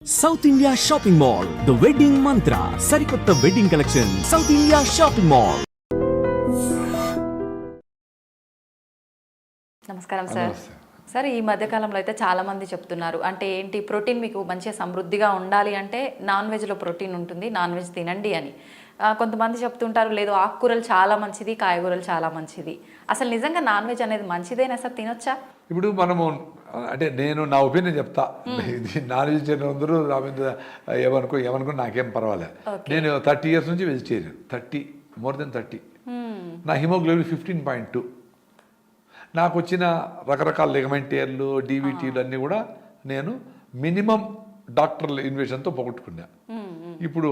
South India shopping mall the wedding మంత్ర సరికొత్త wedding collection south India shopping mall. నమస్కారం sir. Sir, ఈ మధ్యకాలంలో అయితే చాలామంది చెప్తున్నారు, అంటే ఏంటి, ప్రోటీన్ మీకు మంచిగా సమృద్ధిగా ఉండాలి అంటే నాన్ వెజ్లో ప్రోటీన్ ఉంటుంది, నాన్ వెజ్ తినండి అని. కొంతమంది చెప్తుంటారు, లేదు ఆకుకూరలు చాలా మంచిది, కాయగూరలు చాలా మంచిది. అసలు నిజంగా నాన్ వెజ్ అనేది మంచిదేనా సార్, తినొచ్చా? ఇప్పుడు మనము అంటే నేను నా ఒపీనియన్ చెప్తా. ఇది నాన్ వెజిటేరియన్ అందరూ నా మీద ఏమనుకో నాకేం పర్వాలేదు. నేను 30 years నుంచి వెజిటేరియన్, more than 30. నా హిమోగ్లోబిన్ 15.2. నాకు వచ్చిన రకరకాల లిగమెంటేర్లు, డీవీటీలు అన్నీ కూడా నేను మినిమం డాక్టర్ల ఇన్వెషన్తో పోగొట్టుకున్నా. ఇప్పుడు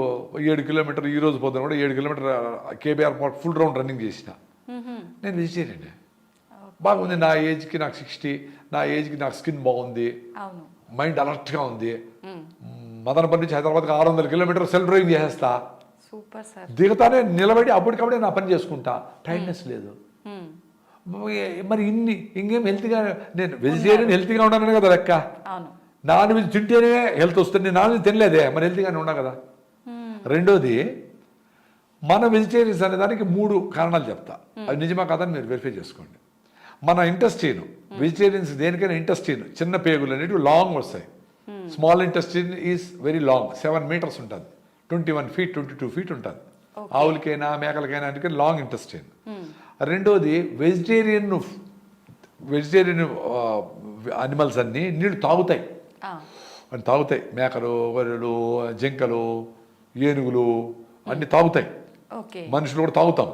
7 kilometers ఈ రోజు పోతాను కూడా 7 kilometers KBR park full round running చేసిన. నేను వెజిటేరియన్. బాగుంది. నా ఏజ్కి నాకు 60, నా ఏజ్కి నాకు స్కిన్ బాగుంది, మైండ్ అలర్ట్గా ఉంది. మదనపల్లి నుంచి హైదరాబాద్కి 600 kilometers సెల్ఫ్ డ్రైవింగ్ చేసేస్తా. దిగుతానే నిలబడి అప్పటికప్పుడే నా పని చేసుకుంటా. టైర్డ్నెస్ లేదు. మరి ఇంకేం హెల్త్గా, నేను వెజిటేరియన్ హెల్త్గా ఉన్నాను కదా లెక్క. నాన్ వెజ్ తింటేనే హెల్త్ వస్తుంది. నాన్ వెజ్ తినలేదే, మరి హెల్త్గానే ఉన్నా కదా. రెండోది, మన వెజిటేరియన్స్ అనే దానికి 3 కారణాలు చెప్తా. అది నిజమా కాదని మీరు వెరిఫై చేసుకోండి. మన ఇంటెస్టైన్, వెజిటేరియన్స్ దేనికైనా ఇంటెస్టైన్, చిన్న పేగులు అనేవి లాంగ్ వస్తాయి. Small intestine is very long, 7 meters ఉంటుంది, 21 feet 22 feet ఉంటుంది. ఆవులకైనా మేకలకైనా అంటే లాంగ్ ఇంటెస్టైన్. రెండోది, వెజిటేరియన్ అనిమల్స్ అన్నీ నీళ్ళు తాగుతాయి. మేకలు, గొర్రెలు, జింకలు, ఏనుగులు అన్నీ తాగుతాయి. మనుషులు కూడా తాగుతాం.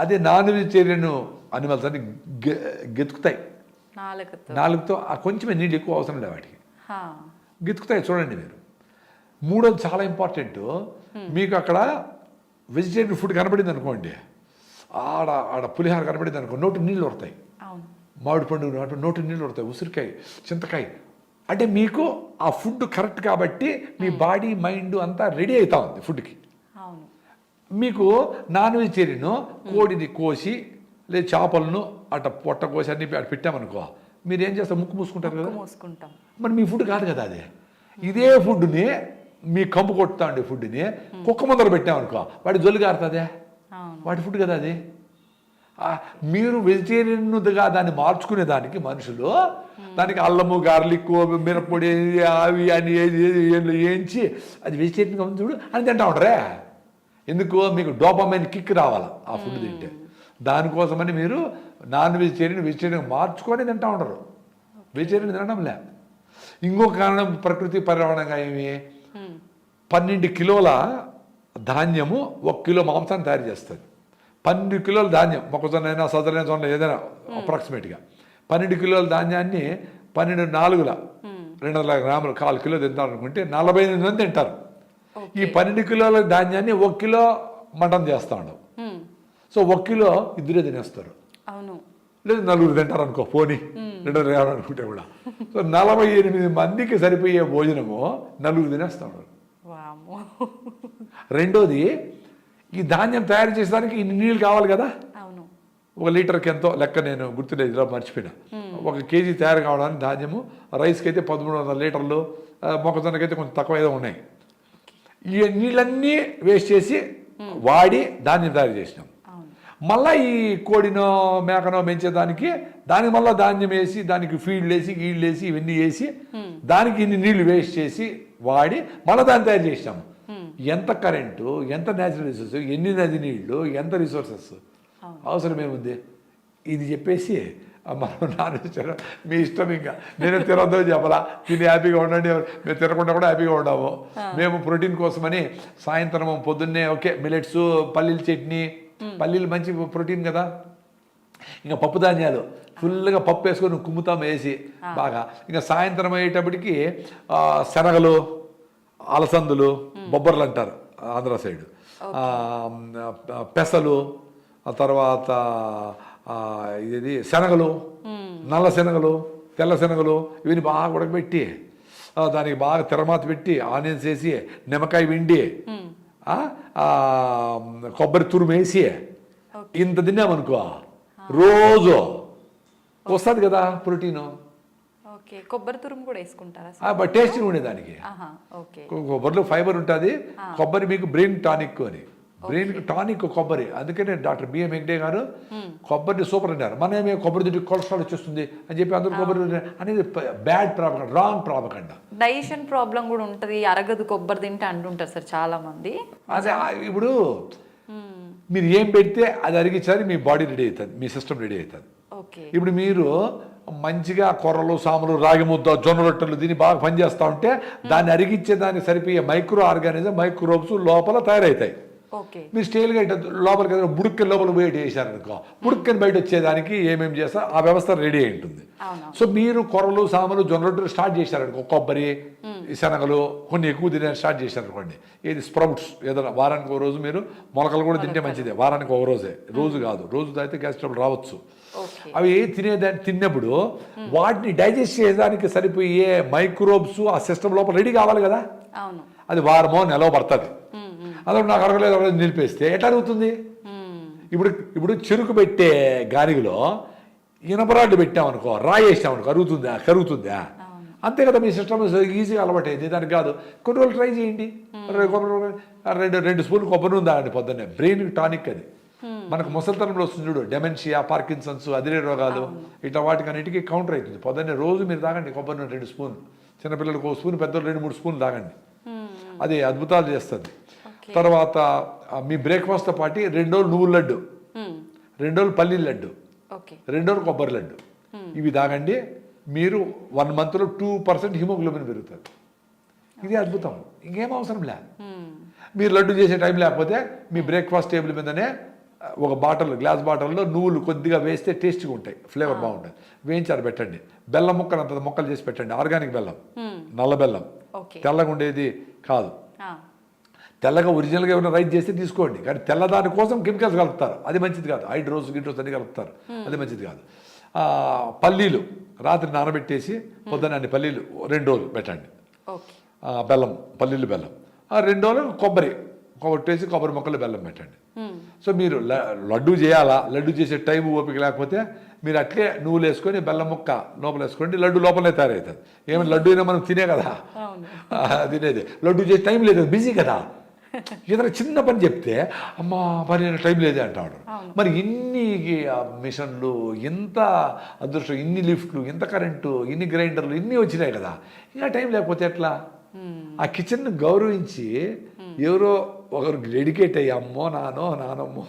అదే నాన్ వెజిటేరియన్ అనిమల్స్ అన్ని గెతుకుతాయి నాలుగుతో. కొంచెమే నీళ్ళు ఎక్కువ అవసరం లేదు వాటికి, గెతుకుతాయి. చూడండి మీరు. మూడోది చాలా ఇంపార్టెంట్. మీకు అక్కడ వెజిటేరియన్ ఫుడ్ కనబడింది అనుకోండి, ఆడ పులిహార కనబడింది అనుకో, నోటి నీళ్ళు వస్తాయి. మామిడి పండు నోటి నీళ్ళు వస్తాయి, ఉసిరికాయ, చింతకాయ. అంటే మీకు ఆ ఫుడ్ కరెక్ట్ కాబట్టి మీ బాడీ మైండ్ అంతా రెడీ అవుతా ఉంది ఫుడ్కి. మీకు నాన్ వెజిటేరియన్ కోడిని కోసి లేదా చేపలను అట్ట పొట్ట కోసి అన్ని అటు పెట్టామనుకో, మీరు ఏం చేస్తారు? ముక్కు మూసుకుంటారు కదా. మరి మీ ఫుడ్ కాదు కదా అది. ఇదే ఫుడ్ని మీ కంపు కొట్టుతా ఉండే ఫుడ్ని కుక్క ముందర పెట్టామనుకో, వాడి జొల్లు కారుతుందే, వాడి ఫుడ్ కదా అది. మీరు వెజిటేరియన్గా దాన్ని మార్చుకునే దానికి మనుషులు దానికి అల్లము, గార్లిక్, మిరప్పొడి, అవి అని వేయించి అది వెజిటేరియన్గా ఉంది చూడు అని తింటా ఉంటారే. ఎందుకు? మీకు డోపమైన్ కిక్ రావాలి ఆ ఫుడ్ తింటే. దానికోసమని మీరు నాన్ వెజిటేరియన్ మార్చుకొని తింటా ఉంటారు. వెజిటేరియన్ తినడం లే. ఇంకొక కారణం ప్రకృతి పర్యావరణంగా ఏమి, 12 kilos ధాన్యము 1 kilo మాంసాన్ని తయారు చేస్తుంది. 12 kilos ధాన్యం, మొక్కజొన్న అయినా సదరైన జొన్న ఏదైనా అప్రాక్సిమేట్గా 12 kilos ధాన్యాన్ని 12 4 200 grams 1/4 kilo తింటారు అనుకుంటే 48 మంది తింటారు. ఈ 12 kilos ధాన్యాన్ని 1 kilo మటన్ చేస్తా ఉండవు. సో 1 kilo ఇద్దరే తినేస్తారు. లేదు 4 తింటారు అనుకో, పోనీ 250 అనుకుంటే కూడా. సో 48 మందికి సరిపోయే భోజనము 4 తినేస్తా ఉన్నారు. రెండోది, ఈ ధాన్యం తయారు చేసేదానికి ఇన్ని నీళ్ళు కావాలి కదా. 1 లీటర్కి ఎంతో లెక్క నేను గుర్తులేదు, ఇలా మర్చిపోయినా. 1 kg తయారు కావడానికి ధాన్యము, రైస్కి అయితే 1300 లీటర్లు, మొక్కజొన్నకైతే కొంచెం తక్కువ ఏదో ఉన్నాయి. ఈ నీళ్ళన్నీ వేస్ట్ చేసి వాడి ధాన్యం తయారు చేసినాం. మళ్ళీ ఈ కోడినో మేకనో పెంచేదానికి దానికి మళ్ళీ ధాన్యం వేసి, దానికి ఫీడ్లు వేసి, గీళ్ళు వేసి, ఇవన్నీ వేసి దానికి ఇన్ని నీళ్లు వేస్ట్ చేసి వాడి మళ్ళీ దాన్ని తయారు చేసినాము. ఎంత కరెంటు, ఎంత న్యాచురల్ రిసోర్స్, ఎన్ని నది నీళ్లు, ఎంత రిసోర్సెస్ అవసరం ఏముంది? ఇది చెప్పేసి మనం నాన్ వెజిటేరియన్ మీ ఇష్టం, ఇంకా నేనే తినొద్దో చెప్పాలా, తిని హ్యాపీగా ఉండండి, మేము తినకుండా కూడా హ్యాపీగా ఉండాము. మేము ప్రోటీన్ కోసమని సాయంత్రం పొద్దున్నే ఓకే మిల్లెట్స్, పల్లీల చట్నీ, పల్లీలు మంచి ప్రోటీన్ కదా. ఇంకా పప్పు ధాన్యాలు ఫుల్గా పప్పు వేసుకొని కుమ్ముతాం వేసి బాగా. ఇంకా సాయంత్రం అయ్యేటప్పటికి శనగలు, అలసందులు, బొబ్బర్లు అంటారు ఆంధ్ర సైడ్, పెసలు, ఆ తర్వాత ఇది శనగలు, నల్ల శనగలు, తెల్ల శనగలు, ఇవన్నీ బాగా ఉడకబెట్టి దానికి బాగా తిరమాత పెట్టి ఆనియన్స్ వేసి, నిమ్మకాయ పిండి, కొబ్బరి తురుము వేసి ఇంత తిన్నామనుకో రోజు వస్తుంది కదా ప్రోటీను. ఓకే, కొబ్బరి తురుము కూడా వేసుకుంటారా? బట్ టేస్ట్గా ఉండేదానికి. ఓకే, కొబ్బరిలో ఫైబర్ ఉంటుంది. కొబ్బరి మీకు బ్రెయిన్ టానిక్ అని, బ్రెయిన్ టానిక్ కొబ్బరి. అందుకనే డాక్టర్ బిఎం హెగ్డే గారు కొబ్బరిని సూపర్ అన్నారు. మనమే కొబ్బరి తింటే కొలెస్ట్రాల్ వచ్చేస్తుంది అని చెప్పి అందరూ కొబ్బరి అనేది bad propaganda, wrong propaganda. Digestion problem కూడా ఉంటుంది, అరగదు కొబ్బరి తింటే అంటుంటారు సార్ చాలా మంది. అదే ఇప్పుడు మీరు ఏం పెడితే అది అరిగించాలి, మీ బాడీ రెడీ అవుతుంది, మీ సిస్టమ్ రెడీ అవుతుంది. ఇప్పుడు మీరు మంచిగా కొర్రలు, సాములు, రాగి ముద్ద, జొన్న రొట్టెలు దీన్ని బాగా పనిచేస్తూ ఉంటే దాన్ని అరిగించే దానికి సరిపోయే మైక్రో ఆర్గానిజం, మైక్రోబ్స్ లోపల తయారవుతాయి. మీరు స్టైల్గా లోపలికి బుడుక్కని లోపల పోయి వేసారనుకో, బుడుక్కని బయట వచ్చేదానికి ఏమేమి చేస్తారు ఆ వ్యవస్థ రెడీ అయి ఉంటుంది. సో మీరు కొర్రలు, సాములు, జొన్న రొట్టెలు స్టార్ట్ చేశారనుకో, కొబ్బరి, శనగలు కొన్ని ఎక్కువ తినే స్టార్ట్ చేశారనుకోండి, ఏది స్ప్రౌట్స్ ఏదైనా వారానికి ఒక రోజు మీరు మొలకలు కూడా తింటే మంచిదే. వారానికి ఒక రోజే, రోజు కాదు. రోజు తాగితే గ్యాస్ ట్రబుల్ రావచ్చు. అవి తిన్నప్పుడు వాటిని డైజెస్ట్ చేయడానికి సరిపోయే మైక్రోబ్స్ ఆ సిస్టమ్ లోపల రెడీ కావాలి కదా. అది వారమో నెలలో పడుతుంది. అదే నాకు అరగలేదు నిలిపేస్తే ఎట్లా అరుగుతుంది? ఇప్పుడు చెరుకు పెట్టే గానిలో ఇనపరాడ్లు పెట్టామనుకో, రాయి వేసామనుకో, కరుగుతుందా? అంతే కదా. మీ సిస్టమ్ ఈజీగా అలవాటైంది, దానికి కాదు. కొన్ని రోజులు ట్రై చేయండి. 2 స్పూన్లు కొబ్బరి నూనె తాగండి పొద్దున్నే. బ్రెయిన్ టానిక్ అది. మనకు ముసలితనంలో వస్తుంది చూడు, డెమెన్షియా, పార్కిన్సన్స్, అదిరే రోగాలు, ఇట్లా వాటికన్నిటికీ కౌంటర్ అవుతుంది. పొద్దున్నే రోజు మీరు తాగండి కొబ్బరి నూనె 2 స్పూన్లు. చిన్నపిల్లలకు 1 స్పూన్, పెద్దలు 2-3 స్పూన్లు తాగండి. అది అద్భుతాలు చేస్తుంది. తర్వాత మీ బ్రేక్ఫాస్ట్తో పాటు 2 రోజులు నువ్వుల లడ్డు, 2 రోజులు పల్లీల లడ్డు, 2 రోజులు కొబ్బరి లడ్డు, ఇవి తాగండి. మీరు 1 మంత్లో 2% హిమోగ్లోబిన్ పెరుగుతుంది. ఇది అద్భుతం, ఇంకేం అవసరం లే. మీరు లడ్డు చేసే టైం లేకపోతే మీ బ్రేక్ఫాస్ట్ టేబుల్ మీదనే ఒక గ్లాస్ బాటిల్లో నువ్వులు కొద్దిగా వేస్తే టేస్ట్గా ఉంటాయి, ఫ్లేవర్ బాగుంటుంది. వేయించారు పెట్టండి. బెల్లం ముక్కలు అంత మొక్కలు చేసి పెట్టండి. ఆర్గానిక్ బెల్లం, నల్ల బెల్లం, తెల్లగా ఉండేది కాదు. తెల్లగా ఒరిజినల్గా ఏమైనా రైట్ చేస్తే తీసుకోండి, కానీ తెల్లదాని కోసం కెమికల్స్ కలుపుతారు, అది మంచిది కాదు. హైడ్రోస్ అన్ని కలుపుతారు, అది మంచిది కాదు. పల్లీలు రాత్రి నానబెట్టేసి పొద్దున్న అన్ని పల్లీలు 2 రోజులు పెట్టండి. బెల్లం, పల్లీలు బెల్లం 2 రోజులు కొబ్బరి వేసి కొబ్బరి మొక్కలు బెల్లం పెట్టండి. సో మీరు లడ్డు చేయాలా, లడ్డు చేసే టైం ఓపిక లేకపోతే మీరు అట్లే నువ్వులు వేసుకొని బెల్లం ముక్క లోపల వేసుకోండి, లడ్డు లోపలే తయారవుతుంది. ఏమైనా లడ్డు అయినా మనం తినే కదా తినేది, లడ్డు చేసే టైం లేదు, బిజీ కదా. ఏదైనా చిన్న పని చెప్తే అమ్మ పని టైం లేదే అంటాడు. మరి ఇన్ని మిషన్లు, ఇంత అదృష్టం, ఇన్ని లిఫ్ట్లు, ఇంత కరెంటు, ఇన్ని గ్రైండర్లు, ఇన్ని వచ్చినాయి కదా, ఇంకా టైం లేకపోతే ఎట్లా? ఆ కిచెన్ను గౌరవించి ఎవరో ఒకరు డెడికేట్ అయ్యి, అమ్మో నానమ్మో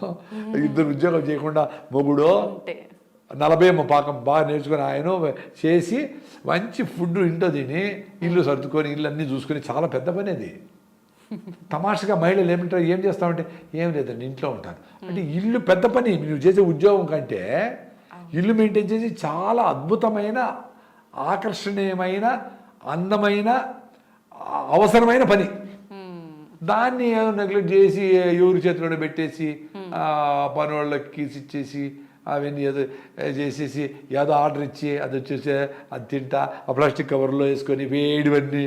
2 ఉద్యోగం చేయకుండా మొగుడో 40 పాకం బాగా నేర్చుకొని ఆయన చేసి మంచి ఫుడ్ ఇంట్లో తిని ఇల్లు సర్దుకొని ఇల్లు అన్నీ చూసుకొని చాలా పెద్ద పని అది. తమాషగా మహిళలు ఏమంటారు, ఏం చేస్తామంటే ఏం లేదండి ఇంట్లో ఉంటారు అంటే, ఇల్లు పెద్ద పని. నువ్వు చేసే ఉద్యోగం కంటే ఇల్లు మెయింటైన్ చేసి చాలా అద్భుతమైన, ఆకర్షణీయమైన, అందమైన, అవసరమైన పని. దాన్ని నెగ్లెక్ట్ చేసి ఎవరి చేతిలో పెట్టేసి పని వాళ్ళకి ఇచ్చేసి అవన్నీ ఏదో చేసేసి ఏదో ఆర్డర్ ఇచ్చి అది వచ్చేసి అది తింటా ఆ ప్లాస్టిక్ కవర్లో వేసుకొని వేడివన్నీ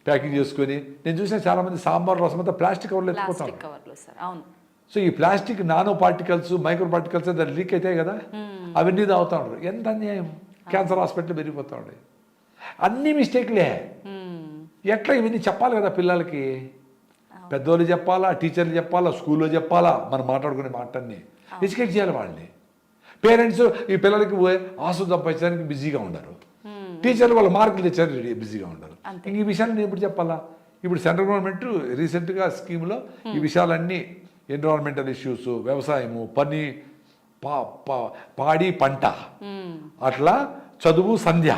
ప్యాకింగ్ చేసుకొని. నేను చూసిన చాలామంది సాంబార్ రసం అంతా ప్లాస్టిక్ కవర్లో ఎత్తుకుంటాను. సో ఈ plastic nano particles, micro particles దాన్ని లీక్ అవుతాయి కదా, అవన్నీ తాగుతూ ఉంటారు. ఎంత అన్యాయం. క్యాన్సర్ హాస్పిటల్ పెరిగిపోతూ ఉండే. అన్ని మిస్టేక్లే. ఎట్లా ఇవన్నీ చెప్పాలి కదా పిల్లలకి. పెద్దోళ్ళు చెప్పాలా, టీచర్లు చెప్పాలా, స్కూల్లో చెప్పాలా, మనం మాట్లాడుకునే మాటన్ని ఎడ్యుకేట్ చేయాలి వాళ్ళని. పేరెంట్స్ ఈ పిల్లలకి ఆసు సంపాదించడానికి బిజీగా ఉన్నారు, టీచర్లు వాళ్ళ మార్కులు తెచ్చారు బిజీగా ఉంటారు. ఇంక ఈ విషయాన్ని నేను ఎప్పుడు చెప్పాలా? ఇప్పుడు సెంట్రల్ గవర్నమెంట్ రీసెంట్గా స్కీమ్లో ఈ విషయాలన్నీ, ఎన్విరాన్మెంటల్ ఇష్యూస్, వ్యవసాయము, పని, పాడి పంట, అట్లా చదువు, సంధ్య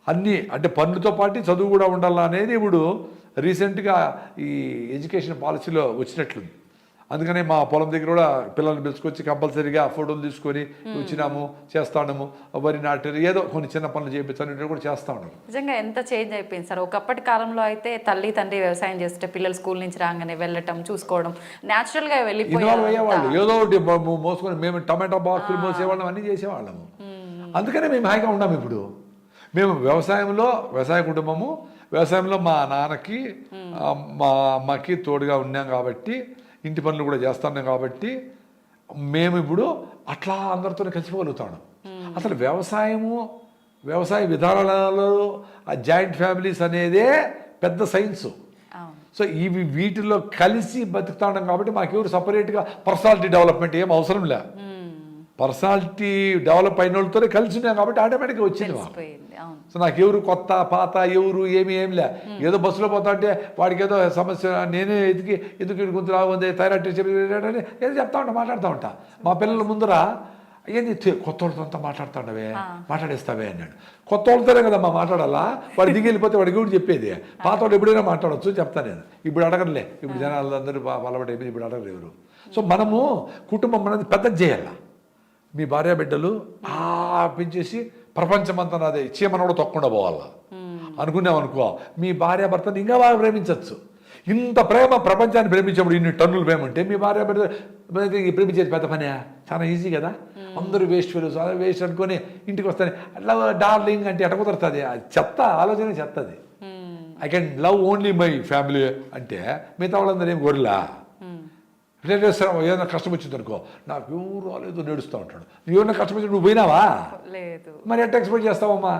అన్నీ, అంటే పనులతో పాటు చదువు కూడా ఉండాలా అనేది ఇప్పుడు రీసెంట్గా ఈ ఎడ్యుకేషన్ పాలసీలో వచ్చినట్లుంది. అందుకనే మా పొలం దగ్గర కూడా పిల్లల్ని పిలుచుకొచ్చి కంపల్సరీగా ఫోటోలు తీసుకొని వచ్చినాము, చేస్తాము, వరి నాటారు, ఏదో కొన్ని చిన్న పనులు చేయించాలి కూడా చేస్తా ఉన్నాము. నిజంగా ఎంత చేంజ్ అయిపోయింది సార్. ఒకప్పటి కాలంలో అయితే తల్లి తండ్రి వ్యవసాయం చేస్తే పిల్లలు స్కూల్ నుంచి రాగానే వెళ్ళటం, చూసుకోవడం, న్యాచురల్గా ఇన్వాల్వ్ అయ్యేవాళ్ళు. ఏదో ఒకటి మోసుకొని మేము టమాటా బాక్సులు మోసేవాళ్ళం, అన్నీ చేసేవాళ్ళము. అందుకనే మేము హాయిగా ఉన్నాము. ఇప్పుడు మేము వ్యవసాయ కుటుంబము, వ్యవసాయంలో మా నాన్నకి మా అమ్మకి తోడుగా ఉన్నాం కాబట్టి, ఇంటి పనులు కూడా చేస్తున్నాం కాబట్టి మేము ఇప్పుడు అట్లా అందరితో కలిసిపోగలుగుతాం. అసలు వ్యవసాయము వ్యవసాయ విధానాలలో ఆ జాయింట్ ఫ్యామిలీస్ అనేదే పెద్ద సైన్సు. అవును. సో ఇవి వీటిలో కలిసి బతుకుతా ఉన్నాం కాబట్టి మాకెవరు సపరేట్గా పర్సనాలిటీ డెవలప్మెంట్ ఏం అవసరం లే. పర్సనాలిటీ డెవలప్ అయిన వాళ్ళతోనే కలిసి ఉన్నాం కాబట్టి ఆటోమేటిక్గా వచ్చింది మాకు. తెలిసిపోయింది. అవును. సో నాకు ఎవరు కొత్త పాత ఎవరు ఏం లే. ఏదో బస్సులో పోతా అంటే వాడికి ఏదో సమస్య నేనే ఎందుకు గుంతు రాగుంది థైరాయిడ్ ఏదో చెప్తా ఉంటా, మాట్లాడుతూ ఉంటా. మా పిల్లల ముందర ఏంది కొత్త వాళ్ళతో అంతా మాట్లాడుతుండవే, మాట్లాడేస్తావే అన్నాడు. కొత్త వాళ్ళతోనే కదమ్మా మాట్లాడాలా, వాడు దిగి వెళ్ళిపోతే వాడికి కూడా చెప్పేది. పాత వాళ్ళు ఎప్పుడైనా మాట్లాడవచ్చు చెప్తాను నేను. ఇప్పుడు అడగలే, ఇప్పుడు జనాలు అందరూ అలవాటు అయిపోయింది, ఇప్పుడు అడగరు ఎవరు. సో మనము కుటుంబం అనేది పెద్దది చేయాల. మీ భార్య బిడ్డలు పెంచేసి ప్రపంచమంతా నాదే చీమనోడు తొక్కకుండా పోవాలా అనుకున్నామనుకో, మీ భార్య భర్తను ఇంకా బాగా ప్రేమించవచ్చు. ఇంత ప్రేమ ప్రపంచాన్ని ప్రేమించేప్పుడు ఇన్ని టన్నులు ప్రేమ ఉంటే మీ భార్య బిడ్డ ప్రేమించేది పెద్ద పనే, చాలా ఈజీ కదా. అందరూ వేస్ట్ ఫెలోస్ వేస్ట్ అనుకొని ఇంటికి వస్తాను లవ్ డార్లింగ్ అంటే ఎట కుదురుతుంది, అది చెత్త ఆలోచన చెత్తది. I can love only my family అంటే మిగతా వాళ్ళందరూ ఏం గొర్రెలా. రిలేటివ్స్ ఏదైనా కష్టం వచ్చింది అనుకో, నాకు ఎవరు రాలేదు నేడుస్తూ ఉంటాడు. నువ్వు ఏమైనా కష్టం వచ్చి నువ్వు పోయినావా లేదు, మరి ఎట్లా ఎక్స్పెక్ట్ చేస్తావమ్మా?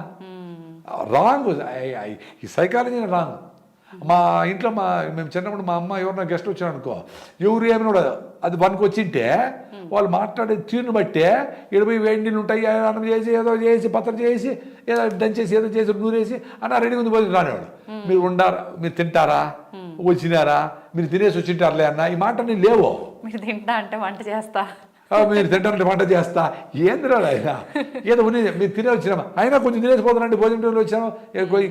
రాంగ్, ఈ సైకాలజీ రాంగ్. మా ఇంట్లో మేము చిన్నప్పుడు మా అమ్మ ఎవరైనా గెస్ట్ వచ్చారు అనుకో, ఎవరు ఏమైనా కూడా అది పనికి వచ్చింటే వాళ్ళు మాట్లాడే తీరుని బట్టే ఇరవై వేడి నీళ్ళు ఉంటాయి, అన్నం చేసి ఏదో చేసి పత్రం చేసి ఏదో దంచేసి ఏదో చేసి నూరేసి అన్న రెడీ ఉంది పోయి రానివాడు. మీరు ఉండారా, మీరు తింటారా, వచ్చినారా, మీరు తినేసి వచ్చింటారులే అన్న, ఈ మాట నేను లేవు. మీరు తింటా అంటే వంట చేస్తా, మీరు తింటారంటే వంట చేస్తా, ఏందిరా ఆయన ఏదో ఉన్నది మీరు తినే వచ్చినామా, అయినా కొంచెం తినేసిపోతున్నాండి, భోజనం వచ్చాము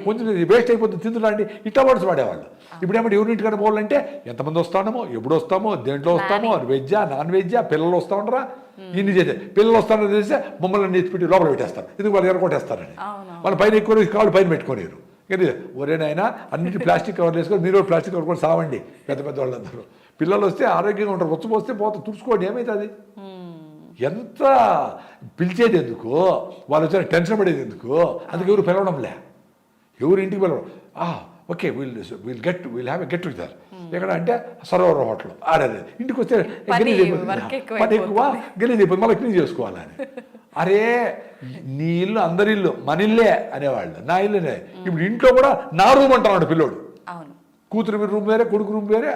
కొంచెం వేస్ట్ అయిపోతుంది తింటున్నాండి, ఇట్లా వర్డ్స్ వాడేవాళ్ళు. ఇప్పుడు ఏమంటే ఎవరింటికన్నా పోవాలంటే ఎంతమంది వస్తామో, ఎప్పుడు వస్తామో, దేంట్లో వస్తామో, వెజ్జా నాన్ వెజ్జా, పిల్లలు వస్తూ ఉంటారా, ఇన్ని చేసే పిల్లలు వస్తారని తెలిస్తే మమ్మల్ని ఎత్తిపెట్టి లోపల పెట్టేస్తారు. ఎందుకు వాళ్ళు ఎరగొట్టేస్తారని, వాళ్ళు పైన ఎక్కువ కాళ్ళు పైన పెట్టుకోలేరు. కానీ ఒరేనైనా అన్నిటి ప్లాస్టిక్ కవర్లు వేసుకొని మీరు ప్లాస్టిక్ కవర్ కూడా సావండి. పెద్ద పెద్ద వాళ్ళందరూ పిల్లలు వస్తే ఆరోగ్యంగా ఉంటారు, రొచ్చు పోస్తే పోతే తుడుచుకోండి, ఏమవుతుంది? ఎంత పిలిచేది ఎందుకు, వాళ్ళు వచ్చి టెన్షన్ పడేది ఎందుకు? అందుకు ఎవరు పిలవడంలే, ఎవరు ఇంటికి పిలవడం. Okay will have a get together ఎక్కడ అంటే సరోవర్ హోటల్ ఆడేది. ఇంటికి వస్తే పని ఎక్కువ గలీజ్ అయిపోతుంది, మళ్ళీ క్లీన్ చేసుకోవాలని. అరే నీ ఇల్లు అందరి ఇల్లు మన ఇల్లే అనేవాళ్ళు, నా ఇల్లునే. ఇప్పుడు ఇంట్లో కూడా నా రూమ్ అంటున్నాడు పిల్లోడు, కూతురు రూమ్ వేరే కొడుకు రూమ్ వేరే.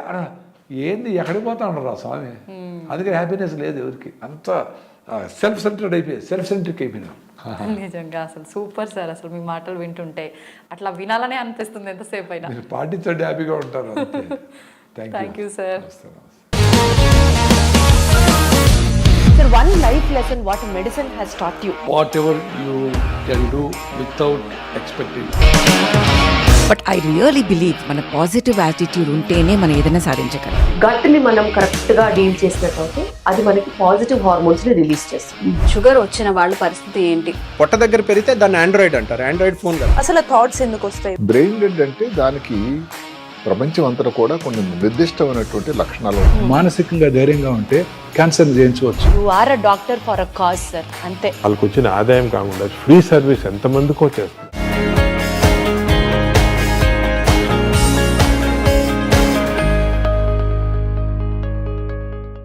ఏంది ఎక్కడికి పోతా అన్నారు రా స్వామి. అందుకే హ్యాపీనెస్ లేదు ఎవరికి, అంత సెల్ఫ్ సెంటర్డ్ అయిపోయి సెల్ఫ్ సెంట్రిక్ అయిపోయినా. నిజంగా అసలు సూపర్ సార్, అసలు మీ మాటలు వింటుంటే అట్లా వినాలనే అనిపిస్తుంది ఎంతసేపు అయినా. పాటించండి, హ్యాపీగా ఉంటారు. Thank you sir. Sir, one life lesson what medicine has taught you. Whatever you can do without expecting. But I really believe మన పాజిటివ్ యాటిట్యూడ్ ఉంటేనే మనం ఏదైనా సాధించగలం. గట్ ని మనం కరెక్ట్ గా డీల్ చేసినట్లయితే అది మనకి పాజిటివ్ హార్మోన్స్ ని రిలీజ్ చేస్తుంది. షుగర్ వచ్చిన వాళ్ళ పరిస్థితి ఏంటి? పొట్ట దగ్గర పెరిగితే దాన్ని ఆండ్రాయిడ్ అంటారు, ఆండ్రాయిడ్ ఫోన్ కదా. అసలు థాట్స్ ఎందుకు వస్తాయి? బ్రెయిన్ డెడ్ అంటే దానికి ప్రపంచం అంతా కూడా కొన్ని నిర్దిష్టమైనటువంటి లక్షణాలు. మానసికంగా ధైర్యంగా ఉంటే క్యాన్సర్ జయించవచ్చు. You are a doctor for a cause sir, అంతే. వాళ్ళకి వచ్చిన ఆదాయం కాకుండా ఫ్రీ సర్వీస్ ఎంతమందికో చేస్తారు.